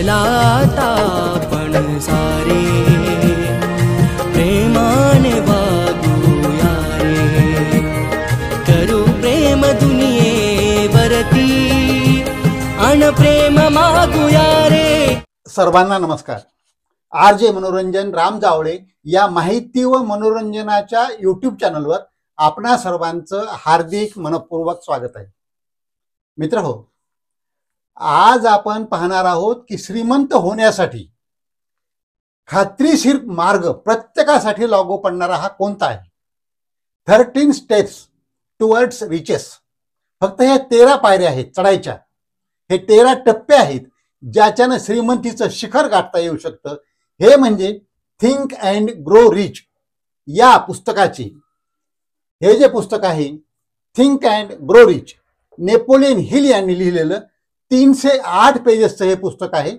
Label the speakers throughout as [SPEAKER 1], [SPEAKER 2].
[SPEAKER 1] चला आता आपण सारे प्रेमाने वागूया रे, करू प्रेम दुनियेवरती अन प्रेम मागूया रे।
[SPEAKER 2] सर्वांना नमस्कार। RJ मनोरंजन राम जावळे या माहिती व मनोरंजनाच्या YouTube चॅनलवर आपणा सर्वांचं हार्दिक मनपूर्वक स्वागत आहे। मित्रहो, आज आपण पाहणार आहोत की श्रीमंत होण्यासाठी खात्रीशीर मार्ग प्रत्येकासाठी लागू पडणारा हा कोणता आहे। 13 स्टेप्स टुवर्ड्स रिचेस। फक्त हे 13 पायऱ्या आहेत चढायच्या, हे 13 टप्पे आहेत ज्याच्याने श्रीमंतीचं शिखर गाठता येऊ शकतं। हे म्हणजे थिंक अँड ग्रो रिच या पुस्तकाची, हे जे पुस्तक आहे think and grow rich, Napoleon Hill यांनी लिहिलेलं 308 पेजेसचं हे पुस्तक आहे।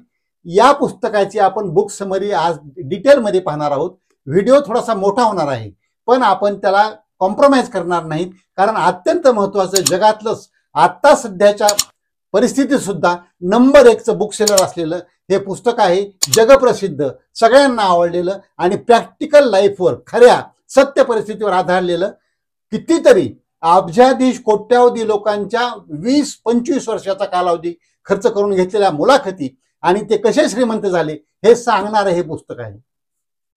[SPEAKER 2] या पुस्तकाची आपण बुक समरी आज डिटेलमध्ये पाहणार आहोत। व्हिडिओ थोडासा मोठा होणार आहे, पण आपण त्याला कॉम्प्रोमाइज करणार नाहीत, कारण अत्यंत महत्त्वाचं जगातलं आता सध्याच्या परिस्थितीत सुद्धा नंबर 1चं बुक सेलर असलेलं हे पुस्तक आहे। जगप्रसिद्ध, सगळ्यांना आवडलेलं आणि प्रॅक्टिकल लाईफवर, खऱ्या सत्य परिस्थितीवर आधारलेलं, कितीतरी अब्जाधीश कोट्यावधी लोकांच्या 20-25 वर्षाचा कालावधी खर्च करून घेतलेल्या मुलाखती आणि ते कसे श्रीमंत झाले हे सांगणारं हे पुस्तक आहे।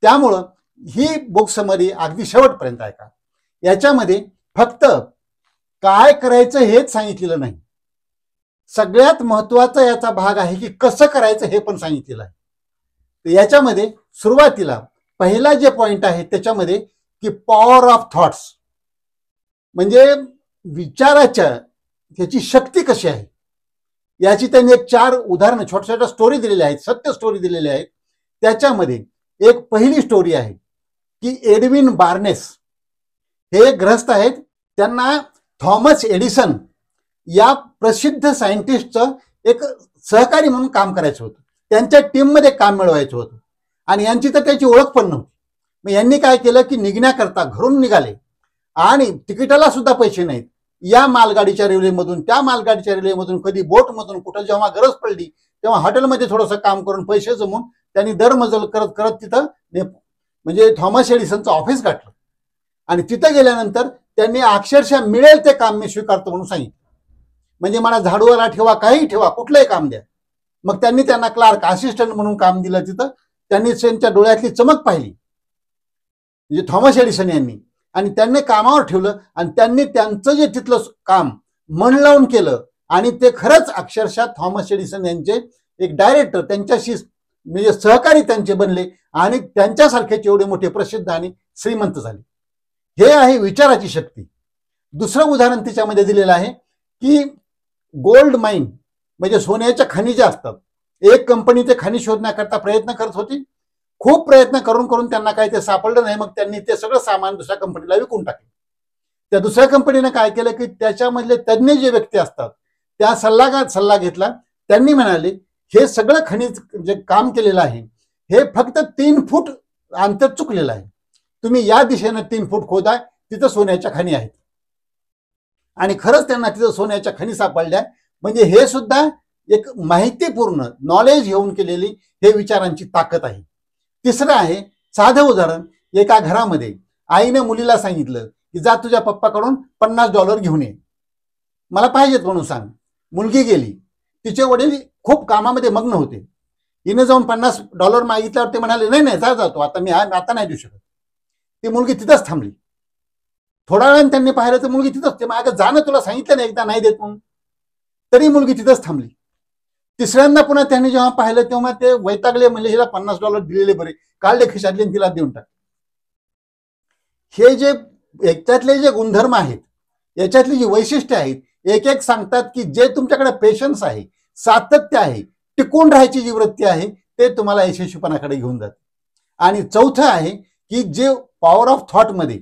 [SPEAKER 2] त्यामुळं ही बुक समरी अगदी शेवटपर्यंत ऐका। याच्यामध्ये फक्त काय करायचं हेच सांगितलेलं नाही, सगळ्यात महत्त्वाचा याचा भाग आहे की कसं करायचं हे पण सांगितलेलं आहे। याच्यामध्ये सुरुवातीला पहिला जे पॉइंट आहे त्याच्यामध्ये की पॉवर ऑफ थॉट्स, म्हणजे विचाराच्या त्याची शक्ती कशी आहे याची त्यांनी 4 उदाहरणं, छोट्या छोट्या स्टोरी दिलेल्या आहेत, सत्य स्टोरी दिलेल्या आहेत। त्याच्यामध्ये एक पहिली स्टोरी आहे की एडविन बार्नेस हे ग्रस्त आहेत, त्यांना थॉमस एडिसन या प्रसिद्ध सायंटिस्टचं एक सहकारी म्हणून काम करायचं होतं, त्यांच्या टीममध्ये काम मिळवायचं होतं आणि यांची तर त्याची ओळख पण नव्हती। मग यांनी काय केलं की निघण्याकरता घरून निघाले आणि तिकिटाला सुद्धा पैसे नाहीत। या मालगाडीच्या रेल्वेमधून त्या मालगाडीच्या रेल्वेमधून कधी बोटमधून कुठं जेव्हा गरज पडली तेव्हा हॉटेलमध्ये थोडंसं काम करून पैसे जमून त्यांनी दरमजल करत करत तिथं म्हणजे थॉमस एडिसनचं ऑफिस गाठलं आणि तिथं गेल्यानंतर त्यांनी अक्षरशः मिळेल ते काम मी स्वीकारतो म्हणून सांगितलं। म्हणजे मला झाडूवाला ठेवा, काही ठेवा, कुठलंही काम द्या। मग त्यांनी त्यांना क्लार्क, असिस्टंट म्हणून काम दिलं। तिथं त्यांनी त्यांच्या डोळ्यातली चमक पाहिली म्हणजे थॉमस एडिसन यांनी, आणि त्यांनी कामावर ठेवलं आणि त्यांनी त्यांचं जे तिथलं काम मन लावून केलं आणि ते खरंच अक्षरशः थॉमस एडिसन यांचे एक डायरेक्टर, त्यांच्याशी म्हणजे सहकारी त्यांचे बनले आणि त्यांच्यासारखेच एवढे मोठे प्रसिद्ध आणि श्रीमंत झाले। हे आहे विचाराची शक्ती। दुसरं उदाहरण त्याच्यामध्ये दिलेलं आहे की गोल्ड माइन, म्हणजे सोन्याच्या खनिजे असतात। एक कंपनी ते खनिज शोधण्याकरता प्रयत्न करत होती, खूप प्रयत्न करून करून त्यांना काही ते सापडलं नाही। मग त्यांनी ते सगळं सामान दुसऱ्या कंपनीला विकून टाकले। त्या दुसऱ्या कंपनीने काय केलं की त्याच्यामधले तज्ज्ञ जे व्यक्ती असतात त्या सल्ला घेतला। त्यांनी म्हणाले हे सगळं खनिज जे काम केलेलं आहे हे फक्त 3 फूट अंतर चुकलेलं आहे, तुम्ही या दिशेने 3 फूट खोदा, तिथं सोन्याच्या खणी आहेत। आणि खरंच त्यांना तिथं सोन्याच्या खणी सापडल्या। म्हणजे हे सुद्धा एक माहितीपूर्ण नॉलेज घेऊन केलेली हे विचारांची ताकद आहे। तिसरं आहे साधं उदाहरण, एका घरामध्ये आईने मुलीला सांगितलं की जा तुझ्या पप्पाकडून $50 घेऊन ये, मला पाहिजेत म्हणून सांग। मुलगी गेली, तिचे वडील खूप कामामध्ये मग्न होते। हिने जाऊन $50 मागितल्यावर ते म्हणाले नाही नाही, जा जातो आता, मी आता नाही देऊ शकत। ती मुलगी तिथंच थांबली। थोड्या वेळाने त्यांनी पाहिलं तर मुलगी तिथंच, ते मागं जाणं तुला सांगितलं नाही एकदा नाही देत म्हणून, तरी मुलगी तिथंच थांबली। तिसऱ्यांदा पुन्हा त्यांनी जेव्हा पाहिलं तेव्हा ते वैतागले, म्हणजे हिला $50 दिलेले बरे, काढले खिशातले तिला देऊन टाक। हे जे याच्यातले जे गुणधर्म आहेत, याच्यातली जी वैशिष्ट्ये आहेत, एक एक सांगतात की जे तुमच्याकडे पेशन्स आहे, सातत्य आहे, टिकून राहायची जी वृत्ती आहे ते तुम्हाला यशस्वीपणाकडे घेऊन जाते। आणि चौथं आहे की जे पॉवर ऑफ थॉट मध्ये,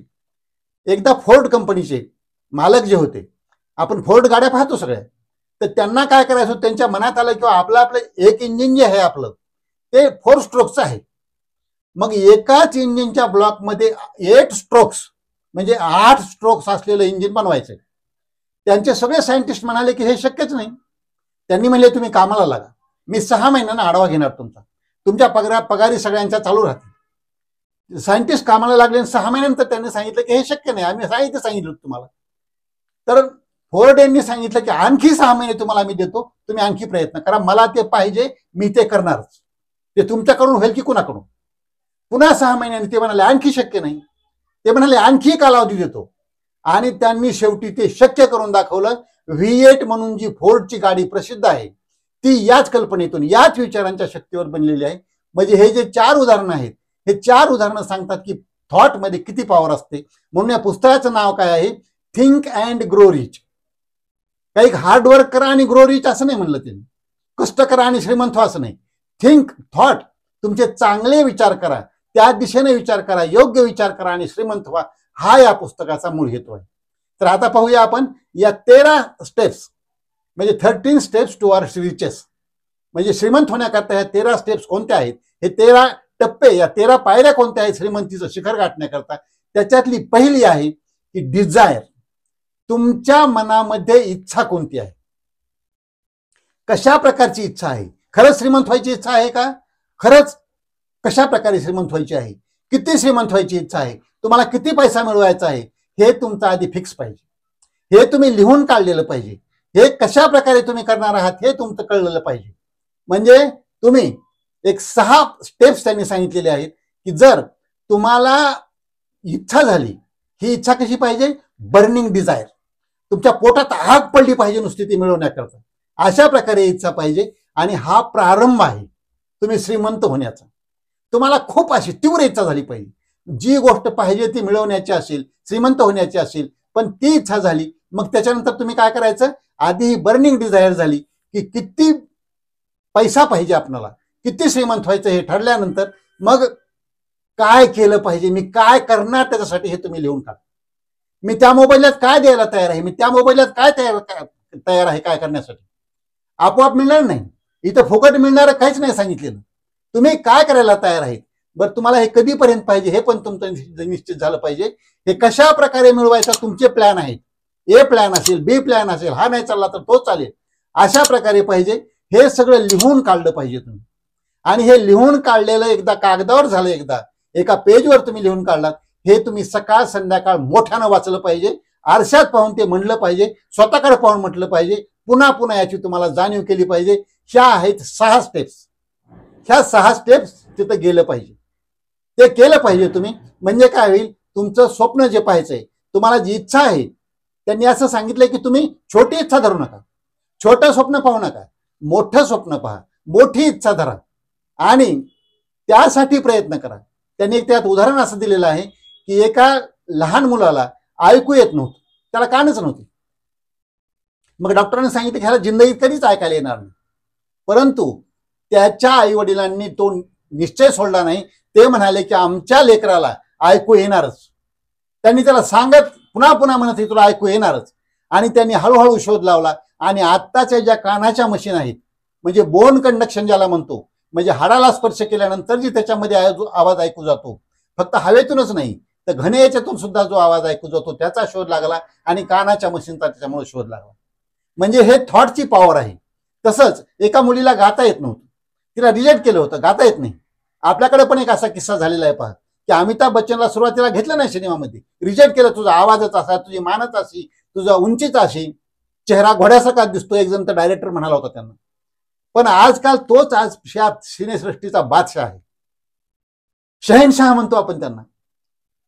[SPEAKER 2] एकदा फोर्ड कंपनीचे मालक जे होते, आपण फोर्ड गाड्या पाहतो सगळ्या, तर त्यांना काय करायचं त्यांच्या मनात आलं किंवा आपलं एक इंजिन जे आहे आपलं ते 4 स्ट्रोक्सचं आहे। मग एकाच इंजिनच्या ब्लॉकमध्ये 8 स्ट्रोक्स म्हणजे 8 स्ट्रोक्स असलेलं इंजिन बनवायचं। त्यांचे सगळे सायंटिस्ट म्हणाले की हे शक्यच नाही। त्यांनी म्हणले तुम्ही कामाला लागा। मी 6 महिन्यांना आढावा घेणार तुमच्या पगारी सगळ्यांच्या चालू राहतील. सायंटिस्ट कामाला लागले 6 महिन्यानंतर त्यांनी सांगितलं की हे शक्य नाही, आम्ही सांगितलं तुम्हाला. तर फोर्ड यांनी सांगितलं की आणखी 6 महिने तुम्हाला आम्ही देतो, तुम्ही आणखी प्रयत्न करा, मला ते पाहिजे, मी ते करणारच. ते तुमच्याकडून होईल की कुणाकडून. पुन्हा 6 महिन्यांनी ते म्हणाले आणखी शक्य नाही, ते म्हणाले आणखी कालावधी देतो. आणि त्यांनी शेवटी ते शक्य करून दाखवलं. V8 म्हणून जी फोर्डची गाडी प्रसिद्ध आहे ती याच कल्पनेतून, याच विचारांच्या शक्तीवर बनलेली आहे. म्हणजे हे जे 4 उदाहरणं आहेत, हे 4 उदाहरणं सांगतात की थॉट मध्ये किती पॉवर असते. म्हणून या पुस्तकाचं नाव काय आहे, थिंक अँड ग्रो रिच. काही हार्डवर्क करा आणि ग्रो रिच असं नाही म्हणलं त्यांनी, कष्ट करा आणि श्रीमंत व्हा असं नाही. थिंक, थॉट, तुमचे चांगले विचार करा, त्या दिशेने विचार करा, योग्य विचार करा आणि श्रीमंत व्हा, हा या पुस्तकाचा मूळ हेतू आहे. तर आता पाहूया आपण या 13 स्टेप्स, म्हणजे 13 स्टेप्स टुवर्ड्स रिचेस, म्हणजे श्रीमंत होण्याकरता ह्या 13 स्टेप्स कोणत्या आहेत, हे 13 टप्पे, या 13 पायऱ्या कोणत्या आहेत श्रीमंतीचं शिखर गाठण्याकरता. त्याच्यातली पहिली आहे की डिझायर. तुमच्या मनामध्ये इच्छा कोणती आहे, कशा प्रकारची इच्छा आहे. खरंच श्रीमंत व्हायची इच्छा आहे का, खरंच कशा प्रकारे श्रीमंत व्हायची आहे, किती श्रीमंत व्हायची इच्छा आहे, तुम्हाला किती पैसा मिळवायचा आहे, हे तुमचं आधी फिक्स पाहिजे. हे तुम्ही लिहून काढलेलं पाहिजे. हे कशा प्रकारे तुम्ही करणार आहात हे तुमचं कळलेलं पाहिजे. म्हणजे तुम्ही एक 6 स्टेप्स त्यांनी सांगितलेले आहेत की जर तुम्हाला इच्छा झाली, ही इच्छा कशी पाहिजे, बर्निंग डिझायर, तुमच्या पोटात आग पडली पाहिजे नुसती ती मिळवण्याकरता, अशा प्रकारे इच्छा पाहिजे. आणि हा प्रारंभ आहे तुम्ही श्रीमंत होण्याचा. तुम्हाला खूप अशी तीव्र इच्छा झाली पाहिजे, जी गोष्ट पाहिजे ती मिळवण्याची असेल, श्रीमंत होण्याची असेल, पण ती इच्छा झाली. मग त्याच्यानंतर तुम्ही काय करायचं, आधी ही बर्निंग डिझायर झाली की किती पैसा पाहिजे आपल्याला, किती श्रीमंत व्हायचं हे ठरल्यानंतर मग काय केलं पाहिजे, मी काय करणार त्याच्यासाठी हे तुम्ही लिहून काढा. मी त्या मोबाईलात काय द्यायला तयार आहे, मी त्या मोबाईलात काय तयार आहे काय करण्यासाठी. आपोआप मिळणार नाही, इथं फुकट मिळणार काहीच नाही सांगितलेलं. तुम्ही काय करायला तयार आहेत. बरं, तुम्हाला हे कधीपर्यंत पाहिजे हे पण तुमचं निश्चित झालं पाहिजे. हे कशा प्रकारे मिळवायचा तुमचे प्लॅन आहेत. ए प्लॅन असेल, बी प्लॅन असेल, हा नाही चालला तर तो चालेल, अशा प्रकारे पाहिजे. हे सगळं लिहून काढलं पाहिजे तुम्ही. आणि हे लिहून काढलेलं एकदा कागदावर झालं, एकदा एका पेजवर तुम्ही लिहून काढलात, हे तुम्ही सकाळ संध्याकाळ मोठ्यानं वाचलं पाहिजे. आरशात पाहून ते म्हणलं पाहिजे, स्वतःकडे पाहून म्हटलं पाहिजे, पुन्हा पुन्हा याची तुम्हाला जाणीव केली पाहिजे. ह्या आहेत 6 स्टेप्स. ह्या 6 स्टेप्स तिथं गेलं पाहिजे, ते केलं पाहिजे तुम्ही. म्हणजे काय होईल, तुमचं स्वप्न जे पाहायचंय, तुम्हाला जी इच्छा आहे, त्यांनी असं सांगितलंय की तुम्ही छोटी इच्छा धरू नका, छोटं स्वप्न पाहू नका, मोठं स्वप्न पहा, मोठी इच्छा धरा आणि त्यासाठी प्रयत्न करा. त्यांनी त्यात उदाहरण असं दिलेलं आहे की एका लहान मुलाला ऐकू येत नव्हतं, त्याला कानच नव्हती. मग डॉक्टरांनी सांगितलं की ह्याला जिंदगीत कधीच ऐकायला येणार नाही. परंतु त्याच्या आई वडिलांनी तो निश्चय सोडला नाही. ते म्हणाले की आमच्या लेकराला ऐकू येणारच. त्यांनी त्याला सांगत पुन्हा पुन्हा म्हणत तुला ऐकू येणारच. आणि त्यांनी हळूहळू शोध लावला. आणि आत्ताच्या ज्या कानाच्या मशीन आहेत, म्हणजे बोन कंडक्शन ज्याला म्हणतो, म्हणजे हाडाला स्पर्श केल्यानंतर जी त्याच्यामध्ये आवाज ऐकू जातो, फक्त हवेतूनच नाही तर घन याच्यातून सुद्धा जो आवाज ऐकू जातो, त्याचा शोध लागला. आणि कानाच्या मशीनचा त्याच्यामुळे शोध लागला. म्हणजे हे थॉटची पॉवर आहे. तसंच एका मुलीला गाता येत नव्हतं, तिला रिजेक्ट केलं होतं, गाता येत नाही. आपल्याकडे पण एक असा किस्सा झालेला आहे पहा, की अमिताभ बच्चनला सुरुवातीला घेतलं नाही सिनेमामध्ये, रिजेक्ट केलं. तुझा आवाजच असा, तुझी मानच अशी, तुझा उंचीच अशी, चेहरा घोड्यासारखा दिसतो, एक जण तर डायरेक्टर म्हणाला होता त्यांना. पण आजकाल तोच आज सिनेसृष्टीचा बादशाह आहे, शहनशाह म्हणतो आपण त्यांना.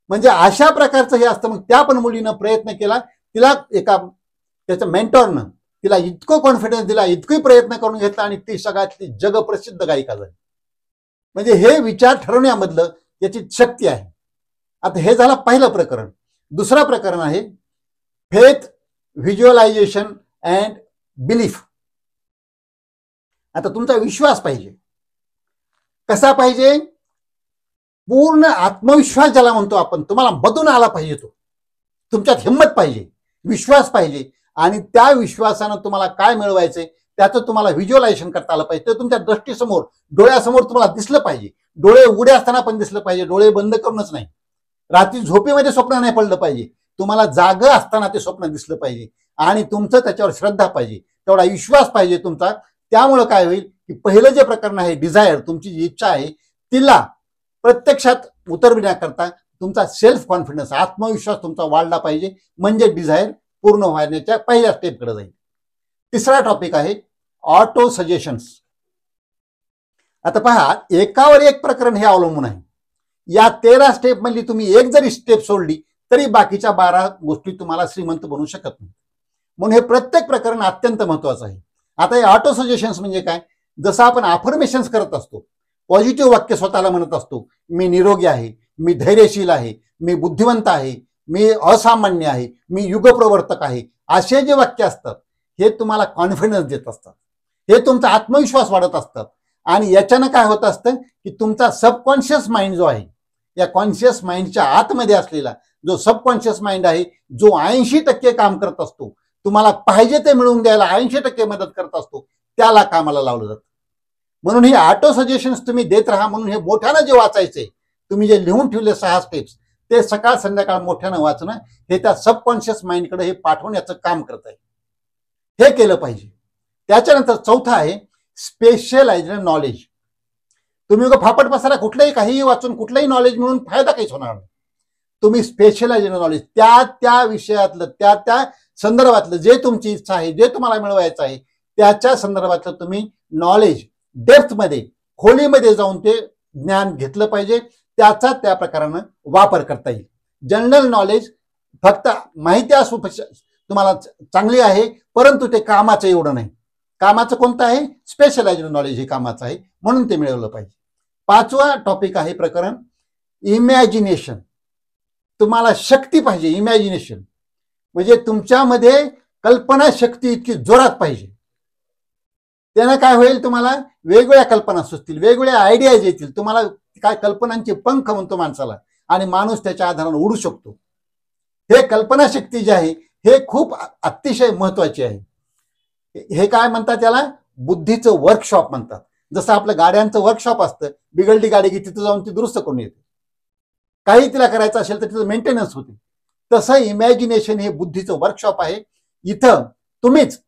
[SPEAKER 2] म्हणजे अशा प्रकारचं हे असतं. मग त्या पण मुलीनं प्रयत्न केला. तिला एका त्याच्या मेंटॉरनं तिला इतकं कॉन्फिडन्स दिला, इतके प्रयत्न करून घेतला आणि ती सगळ्यातली जगप्रसिद्ध गायिका झाली. म्हणजे हे विचार ठरवण्यामधलं याची शक्ती आहे. आता हे झालं पहिलं प्रकरण. दुसरं प्रकरण आहे फेथ, व्हिज्युअलायझेशन अँड बिलीफ. आता तुमचा विश्वास पाहिजे. कसा पाहिजे, पूर्ण आत्मविश्वास ज्याला म्हणतो आपण, तुम्हाला मधून आला पाहिजे. तो तुमच्यात हिंमत पाहिजे, विश्वास पाहिजे. आणि त्या विश्वासानं तुम्हाला काय मिळवायचंय त्याचं तुम्हाला व्हिज्युअलायझेशन करता आलं पाहिजे. ते तुमच्या दृष्टीसमोर, डोळ्यासमोर तुम्हाला दिसलं पाहिजे. डोळे उघडे असताना पण दिसलं पाहिजे, डोळे बंद करूनच नाही. रात्री झोपेमध्ये स्वप्न नाही पडलं पाहिजे, तुम्हाला जागं असताना ते स्वप्न दिसलं पाहिजे. आणि तुमचं त्याच्यावर श्रद्धा पाहिजे, तेवढा विश्वास पाहिजे तुमचा. त्यामुळं काय होईल की पहिलं जे प्रकरण आहे डिझायर, तुमची जी इच्छा आहे तिला प्रत्यक्षात उतरविण्याकरता तुमचा सेल्फ कॉन्फिडन्स, आत्मविश्वास तुमचा वाढला पाहिजे, म्हणजे डिझायर पूर्ण होण्याच्या पहिल्या स्टेपकडे जाईल. तिसरा टॉपिक आहे ऑटो सजेशन्स. आता पहा, एकावर एक प्रकरण हे अवलंबून आहे. या 13 स्टेप मधली तुम्ही एक जरी स्टेप सोडली तरी बाकीच्या 12 गोष्टी तुम्हाला श्रीमंत बनवू शकत नाही. म्हणून हे प्रत्येक प्रकरण अत्यंत महत्वाचं आहे. आता हे ऑटो सजेशन्स म्हणजे काय? जसं आपण अफर्मेशन्स करत असतो, पॉझिटिव्ह वाक्य स्वतःला म्हणत असतो, मी निरोगी आहे, मी धैर्यशील आहे, मी बुद्धिवंत आहे, मी असामान्य आहे, मी युगप्रवर्तक आहे, असे जे वाक्य असतात हे तुम्हाला कॉन्फिडन्स देत असतात, हे तुमचा आत्मविश्वास वाढत असतात. आणि याच्यानं काय होत असतं की तुमचा सबकॉन्शियस माइंड जो आहे, या कॉन्शियस माइंडच्या आतमध्ये असलेला जो सबकॉन्शियस माइंड आहे, जो 80% काम करत असतो, तुम्हाला पाहिजे ते मिळवून द्यायला 80% मदत करत असतो, त्याला कामाला लावलं जातं. म्हणून हे ऑटो सजेशन्स तुम्ही देत राहा. म्हणून हे मोठ्यानं जे वाचायचे, तुम्ही जे लिहून ठेवले 6 स्टेप्स, ते सकाळ संध्याकाळ मोठ्यानं वाचणं हे त्या सबकॉन्शियस माइंडकडे हे पाठवण्याचं काम करत आहे. हे केलं पाहिजे. त्याच्यानंतर चौथा आहे स्पेशलाइज्ड नॉलेज. तुम्ही फापट पसारा कुठलंही काहीही वाचून कुठलंही नॉलेज मिळून फायदा काहीच होणार नाही. तुम्ही स्पेशलाइज्ड नॉलेज, त्या विषयातलं, त्या संदर्भातलं जे तुमची इच्छा आहे, जे तुम्हाला मिळवायचं आहे, त्याच्या संदर्भातलं तुम्ही नॉलेज डेप्थमध्ये, खोलीमध्ये जाऊन ते ज्ञान घेतलं पाहिजे. त्याचा त्या प्रकारानं वापर करता येईल. जनरल नॉलेज फक्त माहिती असू तुम्हाला चांगली आहे, परंतु ते कामाचं एवढं नाही. कामाचं कोणतं आहे? स्पेशलाइज्ड नॉलेज हे कामाचं आहे, म्हणून ते मिळवलं पाहिजे. 5वा टॉपिक आहे प्रकरण इमॅजिनेशन. तुम्हाला शक्ती पाहिजे. इमॅजिनेशन म्हणजे तुमच्यामध्ये कल्पना शक्ती इतकी जोरात पाहिजे. त्यानं काय होईल, तुम्हाला वेगवेगळ्या कल्पना सुचतील, वेगवेगळ्या आयडियाज येतील. तुम्हाला काय कल्पनांचे पंख म्हणतो माणसाला, आणि माणूस त्याच्या आधारानं उडू शकतो. हे कल्पना शक्ती जी आहे हे खूप अतिशय महत्वाची आहे. हे काय म्हणतात, त्याला बुद्धीचं वर्कशॉप म्हणतात. जसं आपलं गाड्यांचं वर्कशॉप असतं, बिघडली गाडी की तिथं जाऊन ती दुरुस्त करून येते, काही तिला करायचं असेल तर तिथं मेंटेनन्स होते. तसं इमॅजिनेशन हे बुद्धीचं वर्कशॉप आहे. इथं तुम्हीच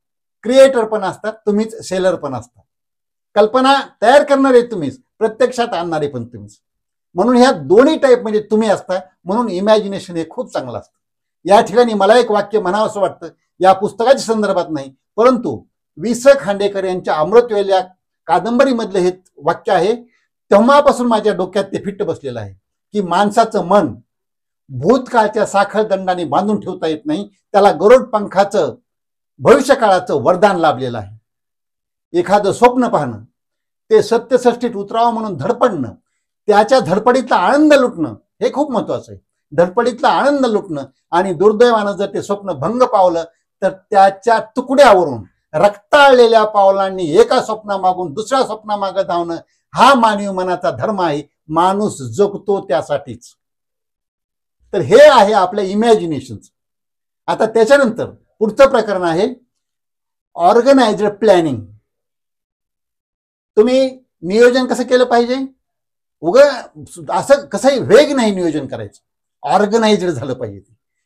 [SPEAKER 2] क्रिएटर पण असतात, तुम्हीच सेलर पण असतात. कल्पना तयार करणारे तुम्हीच, प्रत्यक्षात आणणारे पण तुम्हीच. म्हणून ह्या दोन्ही टाईपमध्ये तुम्ही असता. म्हणून इमॅजिनेशन हे खूप चांगलं असतं. या ठिकाणी मला एक वाक्य म्हणावं असं वाटतं, या पुस्तकाच्या संदर्भात नाही, परंतु वि स खांडेकर यांच्या अमृतवेल या कादंबरीमधलं हे वाक्य आहे. तेव्हापासून माझ्या डोक्यात ते फिट्ट बसलेलं आहे की माणसाचं मन भूतकाळच्या साखळदंडाने बांधून ठेवता येत नाही. त्याला गरुड पंखाचं भविष्यकाळाचं वरदान लाभलेलं आहे. एखादं स्वप्न पाहणं, ते सत्यसष्टीत उतरावं म्हणून धडपडणं, त्याच्या धडपडीतला आनंद लुटणं हे खूप महत्वाचं आहे. धडपडीतला आनंद लुटणं, आणि दुर्दैवानं जर ते स्वप्न भंग पावलं तर त्याच्या तुकड्यावरून रक्ताळलेल्या पावलांनी एका स्वप्नामागून दुसऱ्या स्वप्नामागं धावणं हा मानवी मनाचा धर्म आहे. माणूस जगतो त्यासाठीच. तर हे आहे आपलं इमॅजिनेशन. आता त्याच्यानंतर पुढचं प्रकरण आहे ऑर्गनाइज्ड प्लॅनिंग. तुम्ही नियोजन कसं केलं पाहिजे? असं कसंही वेग नाही नियोजन करायचं. ऑर्गनाइज्ड झालं पाहिजे,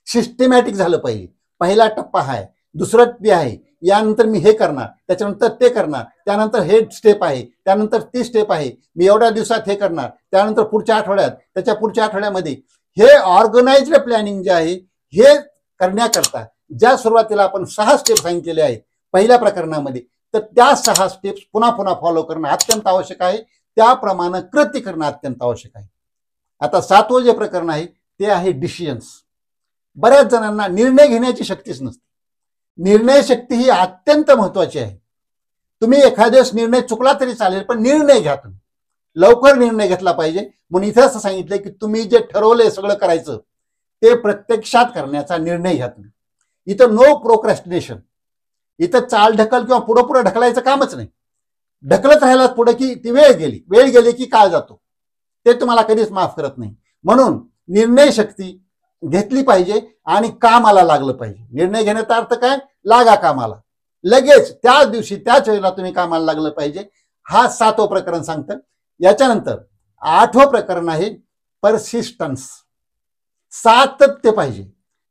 [SPEAKER 2] सिस्टमॅटिक झालं पाहिजे. पहिला टप्पा आहे, दुसरा ते आहे, यानंतर मी हे करणार, त्याच्यानंतर ते करणार, त्यानंतर हे स्टेप आहे, त्यानंतर ती स्टेप आहे, मी एवढ्या दिवसात हे करणार, त्यानंतर पुढच्या आठवड्यात, त्याच्या पुढच्या आठवड्यामध्ये. हे ऑर्गनाइज्ड प्लॅनिंग जे आहे हे करण्याकरता ज्या सुरुवातीला आपण 6 स्टेप सांगितलेले आहेत पहिल्या प्रकरणामध्ये, तर त्या 6 स्टेप्स पुन्हा पुन्हा फॉलो करणं अत्यंत आवश्यक आहे. त्याप्रमाणे कृती करणं अत्यंत आवश्यक आहे. आता 7वं जे प्रकरण आहे ते आहे डिसिजन्स. बऱ्याच जणांना निर्णय घेण्याची शक्तीच नसते. निर्णय शक्ती ही अत्यंत महत्वाची आहे. तुम्ही एखाद्या निर्णय चुकला तरी चालेल, पण निर्णय घ्या. तुम्ही लवकर निर्णय घेतला पाहिजे. म्हणून इथे असं सांगितलंय की तुम्ही जे ठरवलंय सगळं करायचं ते प्रत्यक्षात करण्याचा निर्णय घ्या तुम्ही. इथं नो प्रोक्रॅस्टिनेशन. इथं चाल ढकल किंवा पुढं पुढं ढकलायचं कामच नाही. ढकलत राहिला पुढे की ती वेळ गेली की काळ जातो, ते तुम्हाला कधीच माफ करत नाही. म्हणून निर्णय शक्ती घेतली पाहिजे आणि कामाला लागलं पाहिजे. निर्णय घेण्याचा अर्थ काय? लागा कामाला. लगेच त्याच दिवशी त्याच वेळेला तुम्ही कामाला लागलं पाहिजे. हा 7वं प्रकरण सांगतं. याच्यानंतर 8वं प्रकरण आहे परसिस्टन्स. सातत्य पाहिजे.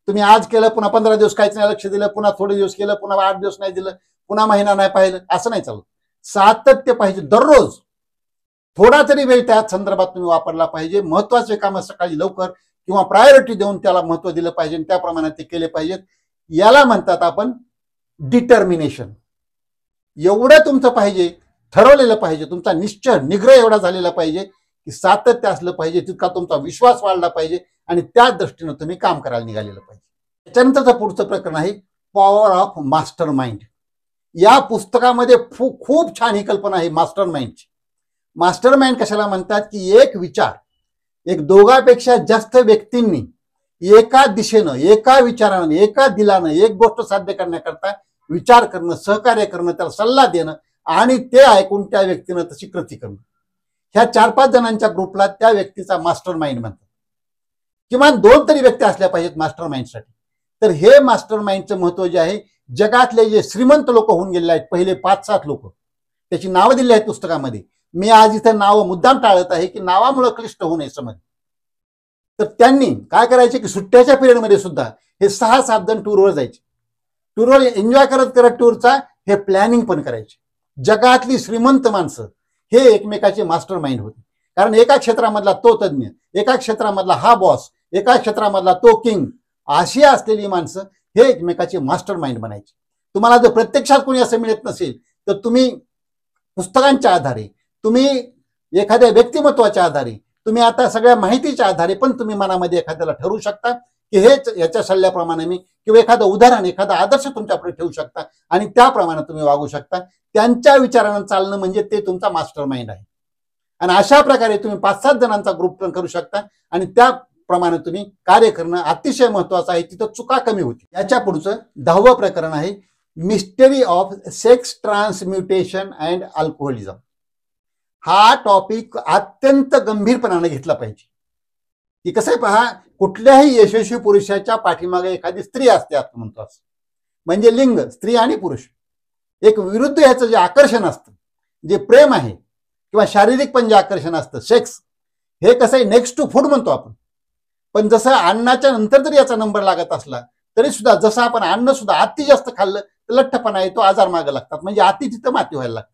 [SPEAKER 2] तुम्ही आज केलं, पुन्हा 15 दिवस काहीच नाही लक्ष दिलं, पुन्हा थोडे दिवस केलं, पुन्हा 8 दिवस नाही दिलं, पुन्हा महिना नाही पाहिलं, असं नाही चालत. सातत्य पाहिजे. दररोज थोडा तरी वेळ त्या संदर्भात तुम्ही वापरला पाहिजे. महत्वाचे कामं सकाळी लवकर किंवा प्रायोरिटी देऊन त्याला महत्व दिलं पाहिजे, त्याप्रमाणे ते केले पाहिजेत. याला म्हणतात आपण डिटर्मिनेशन. एवढं तुमचं पाहिजे, ठरवलेलं पाहिजे, तुमचा निश्चय निग्रह एवढा झालेला पाहिजे की सातत्य असलं पाहिजे, तितका तुमचा विश्वास वाढला पाहिजे आणि त्या दृष्टीनं तुम्ही काम करायला निघालेलं पाहिजे. त्याच्यानंतरचं पुढचं प्रकरण आहे पॉवर ऑफ मास्टर माइंड. या पुस्तकामध्ये खूप छान ही कल्पना आहे मास्टर माइंडची. मास्टर माइंड कशाला म्हणतात की एक विचार, एक दोघापेक्षा जास्त व्यक्तींनी एका दिशेनं, एका विचारानं, एका दिलानं एक गोष्ट साध्य करण्याकरता विचार करणं, सहकार्य करणं, त्याला सल्ला देणं आणि ते ऐकून त्या व्यक्तीनं तशी कृती करणं. ह्या 4-5 जणांच्या ग्रुपला त्या व्यक्तीचा मास्टर माइंड म्हणतात. किमान 2 तरी व्यक्ती असल्या पाहिजेत मास्टर माइंडसाठी. तर हे मास्टर माइंडचं महत्व जे आहे, जगातले जे श्रीमंत लोक होऊन गेले आहेत, पहिले 5-7 लोक, त्याची नावं दिली आहेत पुस्तकामध्ये. मी आज इथं नावं मुद्दाम टाळत आहे की नावामुळे क्लिष्ट होऊ नये समज. तर त्यांनी काय करायचे की सुट्ट्याच्या पिरियडमध्ये सुद्धा हे 6-7 जण टूरवर जायचे. टूरवर एन्जॉय करत करत टूरचा हे प्लॅनिंग पण करायचे. जगातली श्रीमंत माणसं हे एकमेकाचे मास्टर माइंड होते. कारण एका क्षेत्रामधला तो तज्ज्ञ, एका क्षेत्रामधला हा बॉस, एका क्षेत्रामधला तो किंग, अशी असलेली माणसं हे एकमेकाचे मास्टर माइंड बनायचे. तुम्हाला जर प्रत्यक्षात कोणी असं मिळत नसेल तर तुम्ही पुस्तकांच्या आधारे, तुम्ही एखाद्या व्यक्तिमत्वाच्या आधारे, तुम्ही आता सगळ्या माहितीच्या आधारे पण तुम्ही मनामध्ये एखाद्याला ठरवू शकता की हेच याच्या सल्ल्याप्रमाणे मी, किंवा एखादं उदाहरण, एखादा आदर्श तुमच्यापुढे ठेवू शकता आणि त्याप्रमाणे तुम्ही वागू शकता. त्यांच्या विचारानं चालणं म्हणजे ते तुमचा मास्टर माइंड आहे. आणि अशा प्रकारे तुम्ही 5-7 जणांचा ग्रुप पण करू शकता आणि त्याप्रमाणे तुम्ही कार्य करणं अतिशय महत्वाचं आहे. तिथं चुका कमी होती. याच्या पुढचं 10वं प्रकरण आहे mystery of sex transmutation and alcoholism. हा टॉपिक अत्यंत गंभीरपणाने घेतला पाहिजे. की कसं आहे पहा, कुठल्याही यशस्वी पुरुषाच्या पाठीमागे एखादी स्त्री असते आपण म्हणतो. म्हणजे लिंग, स्त्री आणि पुरुष, एक विरुद्ध याचं जे आकर्षण असतं, जे प्रेम आहे किंवा शारीरिक पण जे आकर्षण असतं, सेक्स, हे कसं आहे नेक्स्ट टू फूड म्हणतो आपण. पण जसं अन्नाच्या नंतर जरी याचा नंबर लागत असला तरी सुद्धा, जसं आपण अन्न सुद्धा अति जास्त खाल्लं तर लठ्ठपणा येतो, आजार मागे लागतात, म्हणजे अति तिथं माती व्हायला लागते.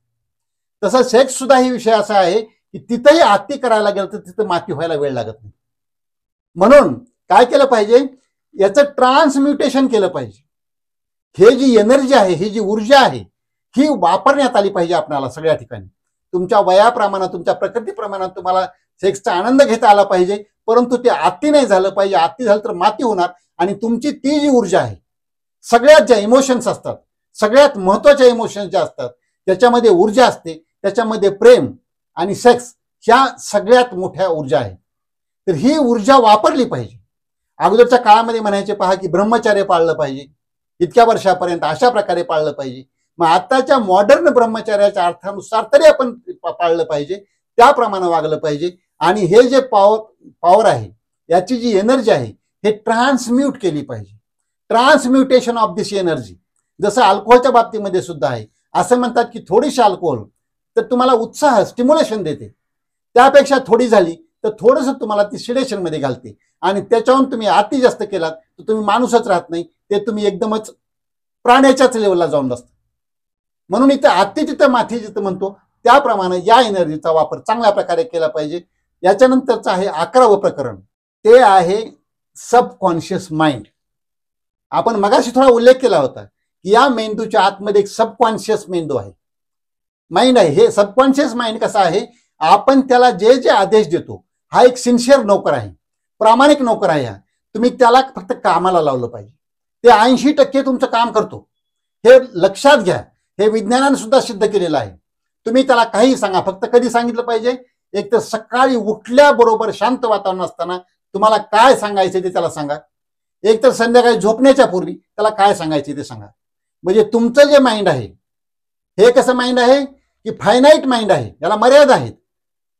[SPEAKER 2] तसं सेक्स सुद्धा ही विषय असा आहे की तिथंही अति करायला गेलं तर तिथं माती व्हायला वेळ लागत नाही. म्हणून काय केलं पाहिजे, याचं ट्रान्सम्युटेशन केलं पाहिजे. हे जी एनर्जी आहे, ही जी ऊर्जा आहे, ही वापरण्यात आली पाहिजे आपल्याला सगळ्या ठिकाणी. तुमच्या वयाप्रमाणे, तुमच्या प्रकृतीप्रमाणे तुम्हाला सेक्सचा आनंद घेता आला पाहिजे, परंतु ते अति नाही झालं पाहिजे. अति झालं तर माती होणार आणि तुमची ती जी ऊर्जा आहे, सगळ्यात ज्या इमोशन्स असतात, सगळ्यात महत्वाच्या इमोशन्स ज्या असतात, त्याच्यामध्ये ऊर्जा असते, त्याच्यामध्ये प्रेम आणि सेक्स ह्या सगळ्यात मोठ्या ऊर्जा आहे. तर ही ऊर्जा वापरली पाहिजे. अगोदरच्या काळामध्ये म्हणायचे पहा की ब्रह्मचर्य पाळलं पाहिजे, इतक्या वर्षापर्यंत अशा प्रकारे पाळलं पाहिजे. मग आताच्या मॉडर्न ब्रह्मचर्याच्या अर्थानुसार तरी आपण पाळलं पाहिजे, त्याप्रमाणे वागलं पाहिजे. आणि हे जे पॉवर आहे, याची जी एनर्जी आहे, हे ट्रान्सम्यूट केली पाहिजे. ट्रान्सम्युटेशन ऑफ दिस एनर्जी, जसं अल्कोहोलच्या बाबतीमध्ये सुद्धा आहे. असं म्हणतात की थोडीशी अल्कोहोल तर तुम्हाला उत्साह, स्टिम्युलेशन देते, त्यापेक्षा थोडी झाली तर थोडंसं तुम्हाला ती सिडेशन मध्ये घालते आणि त्याच्याहून तुम्ही अति जास्त केलात तर तुम्ही माणूसच राहत नाही, ते तुम्ही एकदमच प्राण्याच्याच लेवलला जाऊन बसता. म्हणून इथं अति तिथं माती जिथं म्हणतो त्याप्रमाणे या एनर्जीचा वापर चांगल्या प्रकारे केला पाहिजे. याच्यानंतरचं आहे 11वं प्रकरण, ते आहे सबकॉन्शियस माइंड. आपण मगाशी थोडा उल्लेख केला होता की या मेंदूच्या आतमध्ये एक सबकॉन्शियस मेंदू आहे, माइंड आहे. हे सबकॉन्शियस माइंड कसं आहे, आपण त्याला जे जे आदेश देतो, हा एक सिन्सिअर नोकर आहे, प्रामाणिक नोकर आहे. तुम्ही त्याला फक्त कामाला लावलं पाहिजे, ते 80% तुमचं काम करतो. हे लक्षात घ्या, हे विज्ञानाने सुद्धा सिद्ध केलेलं आहे. तुम्ही त्याला काही सांगा, फक्त कधी सांगितलं पाहिजे, एक तर सकाळी उठल्याबरोबर शांत वातावरण असताना तुम्हाला काय सांगायचे ते त्याला सांगा, एक तर संध्याकाळी झोपण्याच्या पूर्वी त्याला काय सांगायचे ते सांगा. म्हणजे तुमचं जे माइंड आहे, हे कसं माइंड आहे की फायनाईट माइंड आहे, याला मर्यादा आहेत.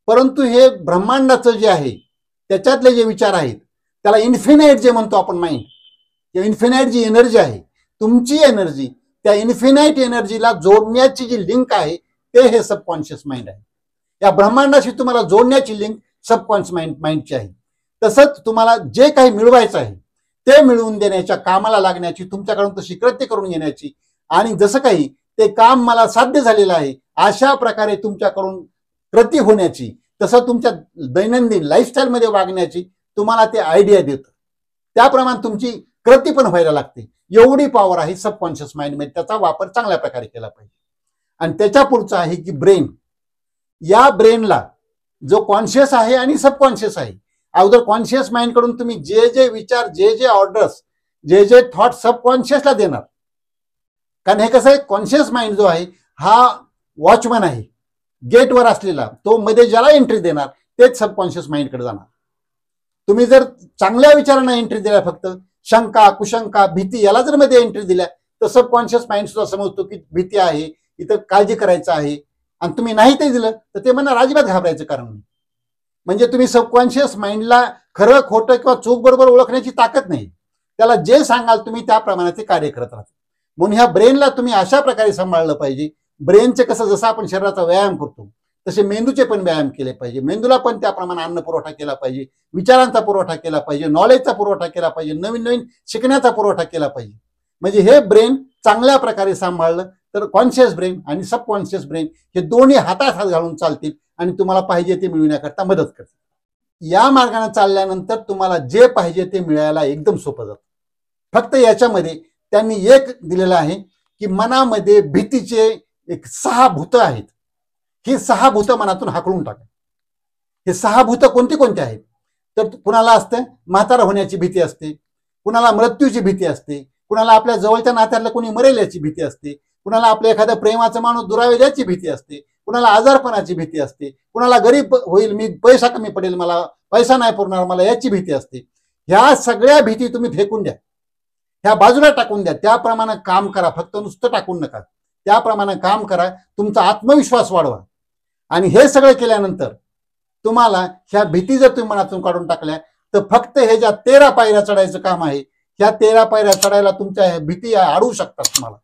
[SPEAKER 2] परंतु हे ब्रह्मांडाचं जे आहे, त्याच्यातले जे विचार आहेत, त्याला इन्फिनाईट जे म्हणतो आपण माइंड, इन्फिनाईट जी एनर्जी आहे, तुमची एनर्जी त्या इन्फिनाईट एनर्जीला जोडण्याची जी लिंक आहे, ते हे सबकॉन्शियस माइंड आहे. या ब्रह्मांडाशी तुम्हाला जोडण्याची लिंक सबकॉन्शियस माइंडची आहे. तसंच तुम्हाला जे काही मिळवायचं आहे ते मिळवून देण्याच्या, कामाला लागण्याची, तुमच्याकडून तशी कृत्य करून घेण्याची, आणि जसं काही ते काम मला साध्य झालेलं आहे अशा प्रकारे तुमच्याकडून कृती होण्याची, तसं तुमच्या दैनंदिन लाईफस्टाईलमध्ये वागण्याची तुम्हाला ते आयडिया देतं. त्याप्रमाणे तुमची कृती पण व्हायला लागते. एवढी पॉवर आहे सबकॉन्शियस माइंडमध्ये. त्याचा वापर चांगल्या प्रकारे केला पाहिजे. आणि त्याच्या पुढचं आहे की ब्रेन. या ब्रेनला जो कॉन्शियस आहे आणि सबकॉन्शियस आहे, अगोदर कॉन्शियस माइंड कडून तुम्ही जे जे विचार, जे जे ऑर्डर्स, जे जे थॉट सबकॉन्शियसला देणार. कारण हे कसं आहे, कॉन्शियस माइंड जो आहे हा वॉचमन आहे गेटवर असलेला. तो मध्ये ज्याला एंट्री देणार तेच सबकॉन्शियस माइंडकडे जाणार. तुम्ही जर चांगल्या विचारांना एंट्री दिल्या, फक्त शंका, कुशंका, भीती याला जर मध्ये एंट्री दिल्या, तर सबकॉन्शियस माइंड सुद्धा समजतो की भीती आहे, इथं काळजी करायचं आहे. आणि तुम्ही नाही ते दिलं तर ते म्हणणार अजिबात घाबरायचं कारण नाही. म्हणजे तुम्ही सबकॉन्शियस माइंडला खरं खोटं किंवा चूक बरोबर ओळखण्याची ताकद नाही. त्याला जे सांगाल तुम्ही त्याप्रमाणे ते कार्य करत राहतात. म्हणून ह्या ब्रेनला तुम्ही अशा प्रकारे सांभाळलं पाहिजे. ब्रेनचे कसं, जसं आपण शरीराचा व्यायाम करतो तसे मेंदूचे पण व्यायाम केले पाहिजे. मेंदूला पण त्याप्रमाणे अन्न पुरवठा केला पाहिजे, विचारांचा पुरवठा केला पाहिजे, नॉलेजचा पुरवठा केला पाहिजे, नवीन नवीन शिकण्याचा पुरवठा केला पाहिजे. म्हणजे हे ब्रेन चांगल्या प्रकारे सांभाळलं तर कॉन्शियस ब्रेन आणि सबकॉन्शियस ब्रेन हे दोन्ही हातात हात घालून चालतील आणि तुम्हाला पाहिजे ते मिळविण्याकरता मदत करतील. या मार्गाने चालल्यानंतर तुम्हाला जे पाहिजे ते मिळायला एकदम सोपं जातं. फक्त याच्यामध्ये त्यांनी एक दिलेलं आहे की मनामध्ये भीतीचे 6 भूतं आहेत. ही 6 भूतं मनातून हाकलून टाका. हे 6 भूतं कोणती कोणती आहेत? तर कुणाला असते म्हातारा होण्याची भीती असते, कुणाला मृत्यूची भीती असते, कुणाला आपल्या जवळच्या नात्यातलं कोणी मरेल याची भीती असते, कुणाला आपल्या एखाद्या प्रेमाचा माणूस दुरावेल याची भीती असते, कुणाला आजारपणाची भीती असते, कुणाला गरीब होईल, मी पैसा कमी पडेल, मला पैसा नाही पुरणार मला याची भीती असते. ह्या सगळ्या भीती तुम्ही फेकून द्या, ह्या बाजूला टाकून द्या. त्याप्रमाणे काम करा. फक्त नुसतं टाकून नका, त्याप्रमाणे काम करा. तुमचा आत्मविश्वास वाढवा. आणि हे सगळं केल्यानंतर तुम्हाला ह्या भीती जर तुम्ही मनातून काढून टाकल्या तर फक्त हे ज्या 13 पायऱ्या चढायचं काम आहे, ह्या 13 पायऱ्या चढायला तुमच्या भीती अडवू शकतात. तुम्हाला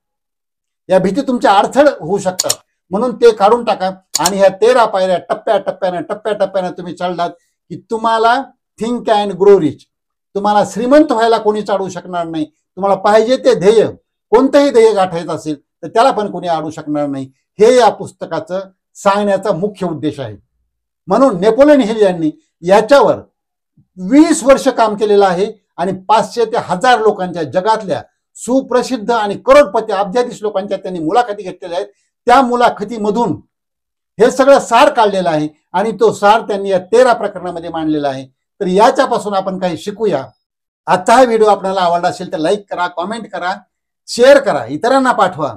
[SPEAKER 2] या भीती तुमच्या अडथळ होऊ शकतात. म्हणून ते काढून टाका आणि ह्या 13 पायऱ्या टप्प्याटप्प्याने तुम्ही चढलात की तुम्हाला थिंक अँड ग्रो रिच, तुम्हाला श्रीमंत व्हायला कोणी चाडू शकणार नाही. तुम्हाला पाहिजे ते ध्येय, कोणतंही ध्येय गाठायचं असेल तर त्याला पण कोणी अडवू शकणार नाही. हे या पुस्तकाचं सांगण्याचा मुख्य उद्देश आहे. म्हणून नेपोलियन हिल यांनी याच्यावर 20 वर्ष काम केलेलं आहे आणि 500 ते 1000 लोकांच्या, जगातल्या सुप्रसिद्ध आणि करोडपती अब्जाधीश लोकांच्या त्यांनी मुलाखती घेतलेल्या आहेत. त्या मुलाखतीमधून हे सगळं सार काढलेलं आहे आणि तो सार त्यांनी या 13 प्रकरणामध्ये मांडलेला आहे. तर याच्यापासून आपण काही शिकूया. आता हा व्हिडिओ आपल्याला आवडला असेल तर लाईक करा, कॉमेंट करा, शेअर करा, इतरांना पाठवा.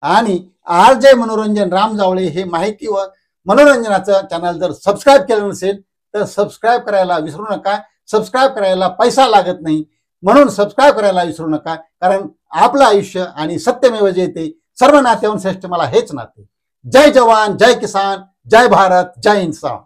[SPEAKER 2] आणि RJ मनोरंजन राम जावळे हे माहिती व मनोरंजनाचं चॅनल जर सबस्क्राईब केलं नसेल तर सबस्क्राईब करायला विसरू नका. सबस्क्राईब करायला पैसा लागत नाही, म्हणून सबस्क्राईब करायला विसरू नका. कारण आपलं आयुष्य आणि सत्यमेव जयते, सर्व नात्याहून श्रेष्ठ मला हेच नाते. जय जवान, जय किसान, जय भारत, जय इन्सान.